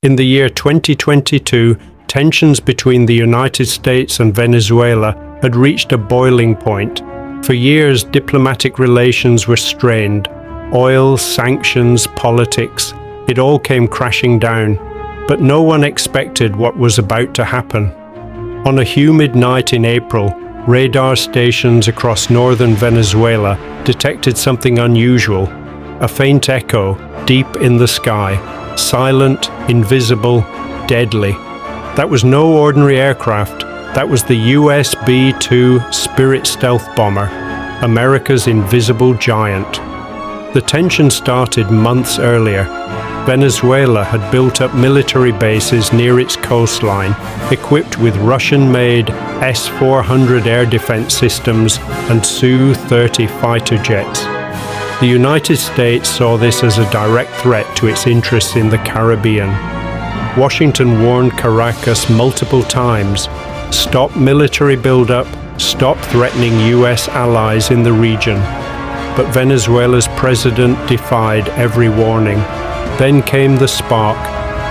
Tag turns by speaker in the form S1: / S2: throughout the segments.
S1: In the year 2022, tensions between the United States and Venezuela had reached a boiling point. For years, diplomatic relations were strained. Oil, sanctions, politics, it all came crashing down. But no one expected what was about to happen. On a humid night in April, radar stations across northern Venezuela detected something unusual. A faint echo, deep in the sky, silent, invisible, deadly. That was no ordinary aircraft. That was the U.S.B-2 Spirit stealth bomber, America's invisible giant. The tension started months earlier. Venezuela had built up military bases near its coastline, equipped with Russian-made S-400 air defense systems and Su-30 fighter jets. The United States saw this as a direct threat to its interests in the Caribbean. Washington warned Caracas multiple times, stop military buildup, stop threatening U.S. allies in the region. But Venezuela's president defied every warning. Then came the spark.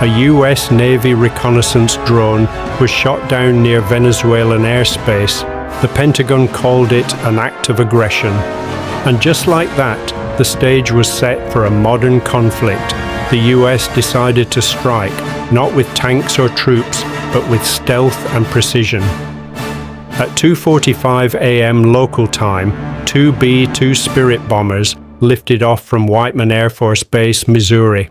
S1: A U.S. Navy reconnaissance drone was shot down near Venezuelan airspace. The Pentagon called it an act of aggression. And just like that, the stage was set for a modern conflict. The U.S. decided to strike, not with tanks or troops, but with stealth and precision. At 2:45 a.m. local time, two B-2 Spirit bombers lifted off from Whiteman Air Force Base, Missouri.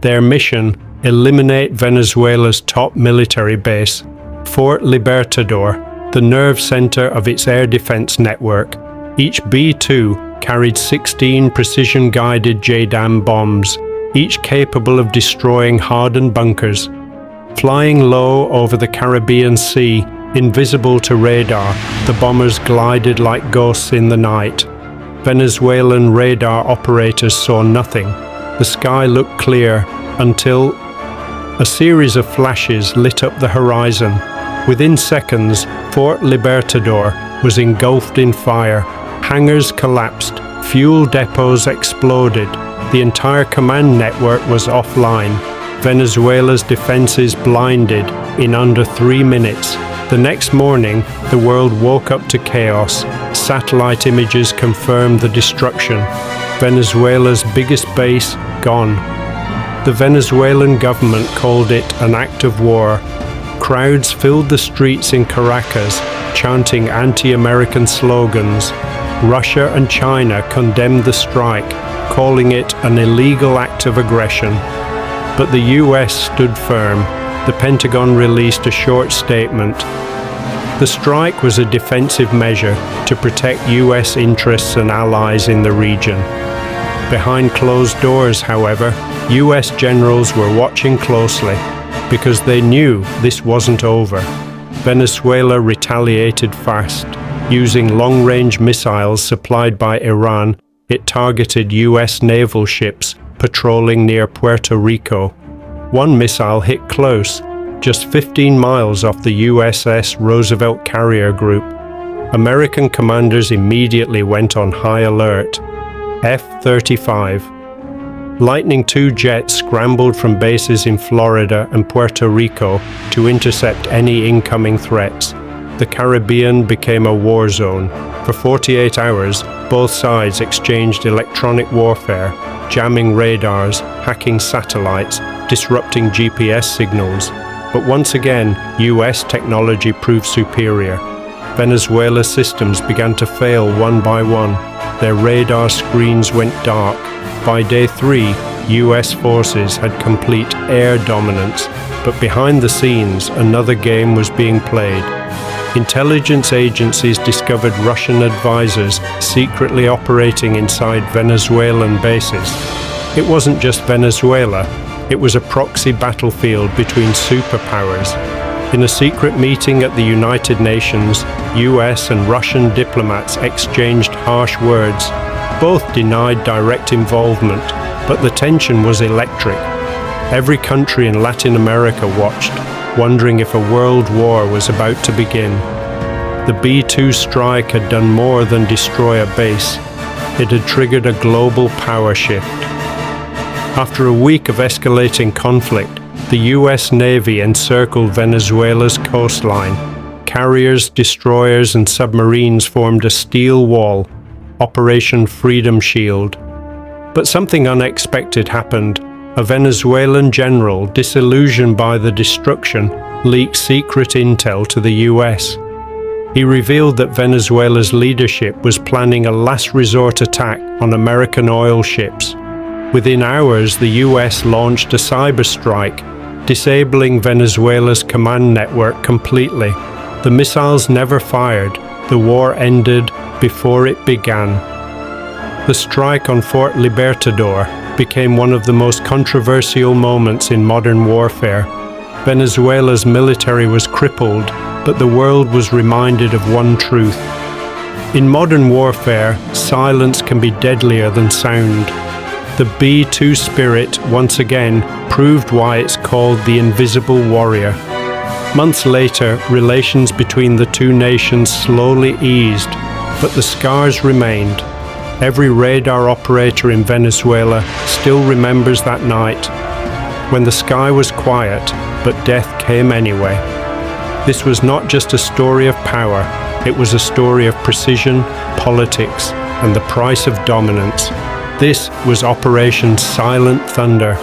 S1: Their mission: eliminate Venezuela's top military base, Fort Libertador, the nerve center of its air defense network. Each B-2 carried 16 precision-guided JDAM bombs, each capable of destroying hardened bunkers. Flying low over the Caribbean Sea, invisible to radar, the bombers glided like ghosts in the night. Venezuelan radar operators saw nothing. The sky looked clear until a series of flashes lit up the horizon. Within seconds, Fort Libertador was engulfed in fire. Hangars collapsed, fuel depots exploded. The entire command network was offline. Venezuela's defenses blinded in under 3 minutes. The next morning, the world woke up to chaos. Satellite images confirmed the destruction. Venezuela's biggest base gone. The Venezuelan government called it an act of war. Crowds filled the streets in Caracas, chanting anti-American slogans. Russia and China condemned the strike, calling it an illegal act of aggression. But the U.S. stood firm. The Pentagon released a short statement. The strike was a defensive measure to protect U.S. interests and allies in the region. Behind closed doors, however, U.S. generals were watching closely because they knew this wasn't over. Venezuela retaliated fast. Using long-range missiles supplied by Iran, it targeted U.S. naval ships patrolling near Puerto Rico. One missile hit close, just 15 miles off the USS Roosevelt carrier group. American commanders immediately went on high alert. F-35. Lightning II jets scrambled from bases in Florida and Puerto Rico to intercept any incoming threats. The Caribbean became a war zone. For 48 hours, both sides exchanged electronic warfare, jamming radars, hacking satellites, disrupting GPS signals. But once again, US technology proved superior. Venezuela's systems began to fail one by one. Their radar screens went dark. By day 3, US forces had complete air dominance, but behind the scenes, another game was being played. Intelligence agencies discovered Russian advisors secretly operating inside Venezuelan bases. It wasn't just Venezuela, it was a proxy battlefield between superpowers. In a secret meeting at the United Nations, US and Russian diplomats exchanged harsh words. Both denied direct involvement, but the tension was electric. Every country in Latin America watched, wondering if a world war was about to begin. The B-2 strike had done more than destroy a base. It had triggered a global power shift. After a week of escalating conflict, the U.S. Navy encircled Venezuela's coastline. Carriers, destroyers, and submarines formed a steel wall, Operation Freedom Shield. But something unexpected happened. A Venezuelan general, disillusioned by the destruction, leaked secret intel to the U.S. He revealed that Venezuela's leadership was planning a last resort attack on American oil ships. Within hours, the U.S. launched a cyber strike, disabling Venezuela's command network completely. The missiles never fired. The war ended before it began. The strike on Fort Libertador became one of the most controversial moments in modern warfare. Venezuela's military was crippled, but the world was reminded of one truth. In modern warfare, silence can be deadlier than sound. The B-2 spirit once again proved why it's called the Invisible Warrior. Months later, relations between the two nations slowly eased, but the scars remained. Every radar operator in Venezuela still remembers that night, when the sky was quiet, but death came anyway. This was not just a story of power, it was a story of precision, politics, and the price of dominance. This was Operation Silent Thunder,